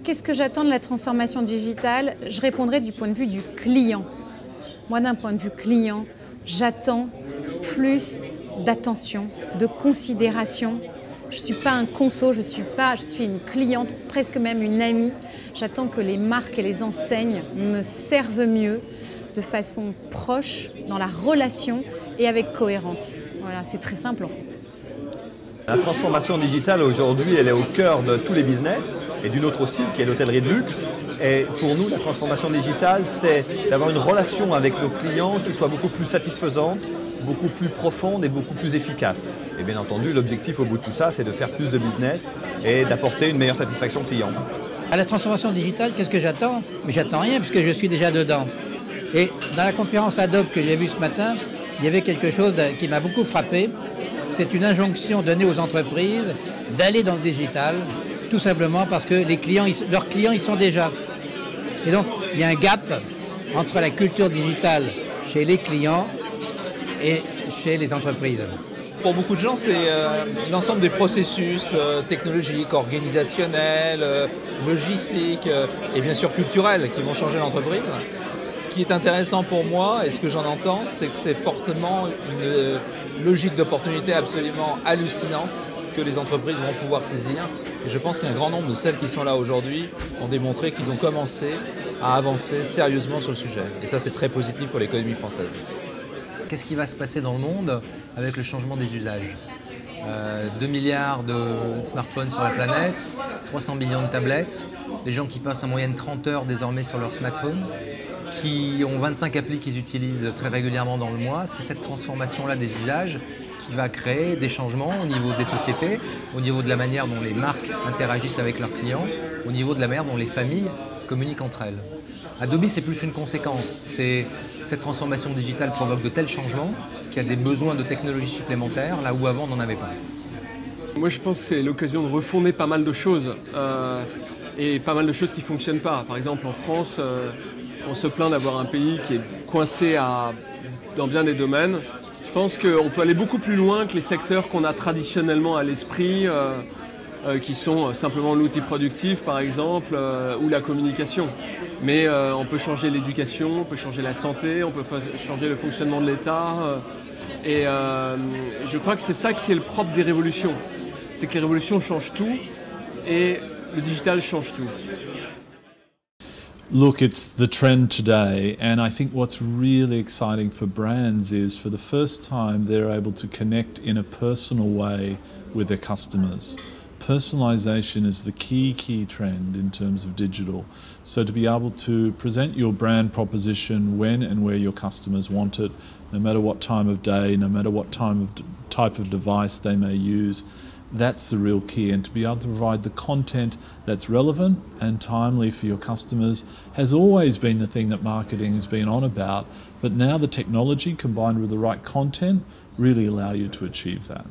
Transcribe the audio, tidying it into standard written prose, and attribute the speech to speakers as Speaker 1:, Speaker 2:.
Speaker 1: Qu'est-ce que j'attends de la transformation digitale? Je répondrai du point de vue du client. Moi, d'un point de vue client, j'attends plus d'attention, de considération. Je ne suis pas un conso, je suis une cliente, presque même une amie. J'attends que les marques et les enseignes me servent mieux, de façon proche, dans la relation et avec cohérence. Voilà, c'est très simple en fait.
Speaker 2: La transformation digitale aujourd'hui, elle est au cœur de tous les business et d'une autre aussi qui est l'hôtellerie de luxe. Et pour nous, la transformation digitale, c'est d'avoir une relation avec nos clients qui soit beaucoup plus satisfaisante, beaucoup plus profonde et beaucoup plus efficace. Et bien entendu, l'objectif au bout de tout ça, c'est de faire plus de business et d'apporter une meilleure satisfaction client.
Speaker 3: À la transformation digitale, qu'est-ce que j'attends? Mais j'attends rien puisque je suis déjà dedans. Et dans la conférence Adobe que j'ai vue ce matin, il y avait quelque chose qui m'a beaucoup frappé. C'est une injonction donnée aux entreprises d'aller dans le digital, tout simplement parce que leurs clients y sont déjà. Et donc, il y a un gap entre la culture digitale chez les clients et chez les entreprises.
Speaker 4: Pour beaucoup de gens, c'est l'ensemble des processus technologiques, organisationnels, logistiques et bien sûr culturels qui vont changer l'entreprise. Ce qui est intéressant pour moi et ce que j'en entends, c'est que c'est fortement une logique d'opportunité absolument hallucinante que les entreprises vont pouvoir saisir. Et je pense qu'un grand nombre de celles qui sont là aujourd'hui ont démontré qu'ils ont commencé à avancer sérieusement sur le sujet. Et ça, c'est très positif pour l'économie française.
Speaker 5: Qu'est-ce qui va se passer dans le monde avec le changement des usages? 2 milliards de smartphones sur la planète, 300 millions de tablettes, des gens qui passent en moyenne 30 heures désormais sur leur smartphone, qui ont 25 applis qu'ils utilisent très régulièrement dans le mois. C'est cette transformation-là des usages qui va créer des changements au niveau des sociétés, au niveau de la manière dont les marques interagissent avec leurs clients, au niveau de la manière dont les familles communiquent entre elles. Adobe, c'est plus une conséquence. Cette transformation digitale provoque de tels changements qu'il y a des besoins de technologies supplémentaires, là où avant on n'en avait pas.
Speaker 6: Moi, je pense que c'est l'occasion de refonder pas mal de choses et pas mal de choses qui ne fonctionnent pas. Par exemple, en France, on se plaint d'avoir un pays qui est coincé dans bien des domaines. Je pense qu'on peut aller beaucoup plus loin que les secteurs qu'on a traditionnellement à l'esprit, qui sont simplement l'outil productif par exemple, ou la communication. Mais on peut changer l'éducation, on peut changer la santé, on peut changer le fonctionnement de l'État. Et je crois que c'est ça qui est le propre des révolutions. C'est que les révolutions changent tout et le digital change tout.
Speaker 7: Look, it's the trend today, and I think what's really exciting for brands is for the first time they're able to connect in a personal way with their customers. Personalization is the key trend in terms of digital. So to be able to present your brand proposition when and where your customers want it, no matter what time of day, no matter what type of device they may use, that's the real key. And to be able to provide the content that's relevant and timely for your customers has always been the thing that marketing has been on about. But now the technology combined with the right content really allow you to achieve that.